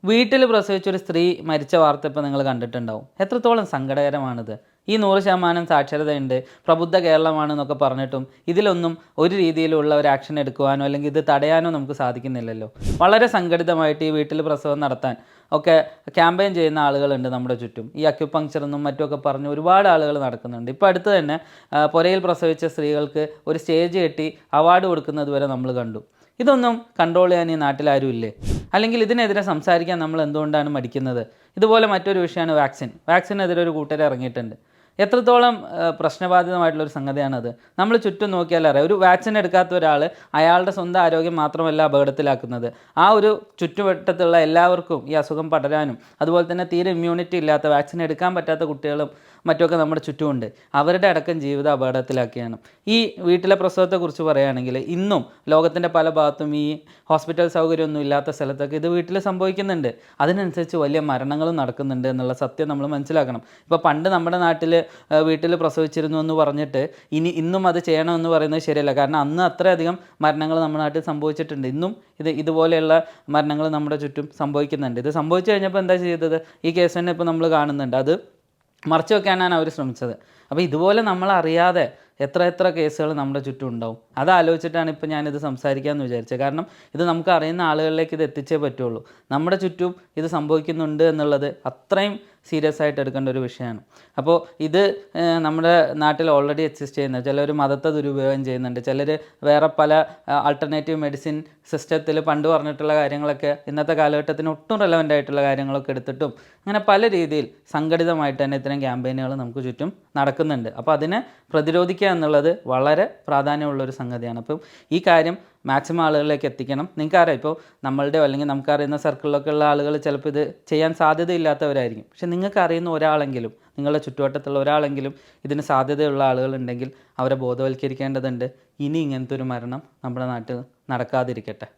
വീട്ടിൽ പ്രസവിച്ചൊരു സ്ത്രീ മരിച്ച വാർത്ത ഇപ്പോൾ നിങ്ങൾ കണ്ടിട്ടുണ്ടാവും. എത്രത്തോളം സങ്കടകരമാണിത്. ഈ 100% സാക്ഷരതയുണ്ട്, പ്രബുദ്ധ കേരളമാണെന്നൊക്കെ പറഞ്ഞിട്ടും ഇതിലൊന്നും ഒരു രീതിയിലുള്ള ഒരു ആക്ഷൻ എടുക്കുവാനോ അല്ലെങ്കിൽ ഇത് തടയാനോ നമുക്ക് സാധിക്കുന്നില്ലല്ലോ. വളരെ സംഘടിതമായിട്ട് ഈ വീട്ടിൽ പ്രസവം നടത്താൻ ഒക്കെ ക്യാമ്പയിൻ ചെയ്യുന്ന ആളുകളുണ്ട് നമ്മുടെ ചുറ്റും. ഈ അക്യുപങ്ക്ചർ എന്നും മറ്റുമൊക്കെ പറഞ്ഞ് ഒരുപാട് ആളുകൾ നടക്കുന്നുണ്ട്. ഇപ്പോൾ അടുത്ത് തന്നെ പുരയിൽ പ്രസവിച്ച സ്ത്രീകൾക്ക് ഒരു സ്റ്റേജ് കെട്ടി അവാർഡ് കൊടുക്കുന്നത് വരെ നമ്മൾ കണ്ടു. ഇതൊന്നും കൺട്രോൾ ചെയ്യാൻ ഈ നാട്ടിലാരും ഇല്ലേ? അല്ലെങ്കിൽ ഇതിനെതിരെ സംസാരിക്കാൻ നമ്മൾ എന്തുകൊണ്ടാണ് മടിക്കുന്നത്? ഇതുപോലെ മറ്റൊരു വിഷയമാണ് വാക്സിനെതിരെ ഒരു കൂട്ടർ ഇറങ്ങിയിട്ടുണ്ട്. എത്രത്തോളം പ്രശ്നബാധിതമായിട്ടുള്ളൊരു സംഗതിയാണത്. നമ്മൾ ചുറ്റും നോക്കിയാൽ അറിയാം, ഒരു വാക്സിൻ എടുക്കാത്ത ഒരാൾ അയാളുടെ സ്വന്തം ആരോഗ്യം മാത്രമല്ല അപകടത്തിലാക്കുന്നത്, ആ ഒരു ചുറ്റുവട്ടത്തുള്ള എല്ലാവർക്കും ഈ അസുഖം പടരാനും അതുപോലെ തന്നെ തീരെ ഇമ്മ്യൂണിറ്റി ഇല്ലാത്ത വാക്സിൻ എടുക്കാൻ പറ്റാത്ത കുട്ടികളും മറ്റുമൊക്കെ നമ്മുടെ ചുറ്റുമുണ്ട്. അവരുടെ അടക്കം ജീവിതം അപകടത്തിലാക്കിയാണ്. ഈ വീട്ടിലെ പ്രസവത്തെക്കുറിച്ച് പറയുകയാണെങ്കിൽ ഇന്നും ലോകത്തിൻ്റെ പല ഭാഗത്തും ഈ ഹോസ്പിറ്റൽ സൗകര്യമൊന്നും ഇല്ലാത്ത സ്ഥലത്തൊക്കെ ഇത് വീട്ടിൽ സംഭവിക്കുന്നുണ്ട്. അതിനനുസരിച്ച് വലിയ മരണങ്ങളും നടക്കുന്നുണ്ട് എന്നുള്ള സത്യം നമ്മൾ മനസ്സിലാക്കണം. ഇപ്പോൾ പണ്ട് നമ്മുടെ നാട്ടിൽ വീട്ടിൽ പ്രസവിച്ചിരുന്നു എന്ന് പറഞ്ഞിട്ട് ഇന്നും അത് ചെയ്യണമെന്ന് പറയുന്നത് ശരിയല്ല. കാരണം അന്ന് അത്രയധികം മരണങ്ങൾ നമ്മുടെ നാട്ടിൽ സംഭവിച്ചിട്ടുണ്ട്. ഇന്നും ഇതുപോലെയുള്ള മരണങ്ങൾ നമ്മുടെ ചുറ്റും സംഭവിക്കുന്നുണ്ട്. ഇത് സംഭവിച്ചു കഴിഞ്ഞപ്പോൾ എന്താ ചെയ്തത്? ഈ കേസ് തന്നെ ഇപ്പോൾ നമ്മൾ കാണുന്നുണ്ട്. അത് മറച്ചു വെക്കാനാണ് അവർ ശ്രമിച്ചത്. അപ്പോൾ ഇതുപോലെ നമ്മളറിയാതെ എത്ര കേസുകൾ നമ്മുടെ ചുറ്റും ഉണ്ടാവും. അതാലോചിച്ചിട്ടാണ് ഇപ്പോൾ ഞാനിത് സംസാരിക്കാമെന്ന് വിചാരിച്ചത്. കാരണം ഇത് നമുക്ക് അറിയുന്ന ആളുകളിലേക്ക് ഇത് എത്തിച്ചേ പറ്റുള്ളൂ. നമ്മുടെ ചുറ്റും ഇത് സംഭവിക്കുന്നുണ്ട് എന്നുള്ളത് അത്രയും സീരിയസ് ആയിട്ട് എടുക്കേണ്ട ഒരു വിഷയമാണ്. അപ്പോൾ ഇത് നമ്മുടെ നാട്ടിൽ ഓൾറെഡി എക്സിസ്റ്റ് ചെയ്യുന്ന ചിലർ മതത്തെ ദുരുപയോഗം ചെയ്യുന്നുണ്ട്. ചിലർ വേറെ പല ആൾട്ടർനേറ്റീവ് മെഡിസിൻ സിസ്റ്റത്തിൽ പണ്ട് പറഞ്ഞിട്ടുള്ള കാര്യങ്ങളൊക്കെ ഇന്നത്തെ കാലഘട്ടത്തിന് ഒട്ടും റെലവൻ്റ് ആയിട്ടുള്ള കാര്യങ്ങളൊക്കെ എടുത്തിട്ടും അങ്ങനെ പല രീതിയിൽ സംഘടിതമായിട്ട് തന്നെ ഇത്തരം ക്യാമ്പയിനുകൾ നമുക്ക് ചുറ്റും നടക്കുന്നുണ്ട്. അപ്പോൾ അതിനെ പ്രതിരോധിക്കുക എന്നുള്ളത് വളരെ പ്രാധാന്യമുള്ളൊരു സംഗതിയാണ്. അപ്പം ഈ കാര്യം മാക്സിമം ആളുകളിലേക്ക് എത്തിക്കണം. നിങ്ങൾക്കറിയാം, ഇപ്പോൾ നമ്മളുടെയോ അല്ലെങ്കിൽ നമുക്കറിയുന്ന സർക്കിളിലൊക്കെ ഉള്ള ആളുകൾ ചിലപ്പോൾ ഇത് ചെയ്യാൻ സാധ്യതയില്ലാത്തവരായിരിക്കും. പക്ഷെ നിങ്ങൾക്ക് അറിയുന്ന ഒരാളെങ്കിലും, നിങ്ങളുടെ ചുറ്റുവട്ടത്തുള്ള ഒരാളെങ്കിലും ഇതിന് സാധ്യതയുള്ള ആളുകളുണ്ടെങ്കിൽ അവരെ ബോധവൽക്കരിക്കേണ്ടതുണ്ട്. ഇനി ഇങ്ങനത്തെ ഒരു മരണം നമ്മുടെ നാട്ടിൽ നടക്കാതിരിക്കട്ടെ.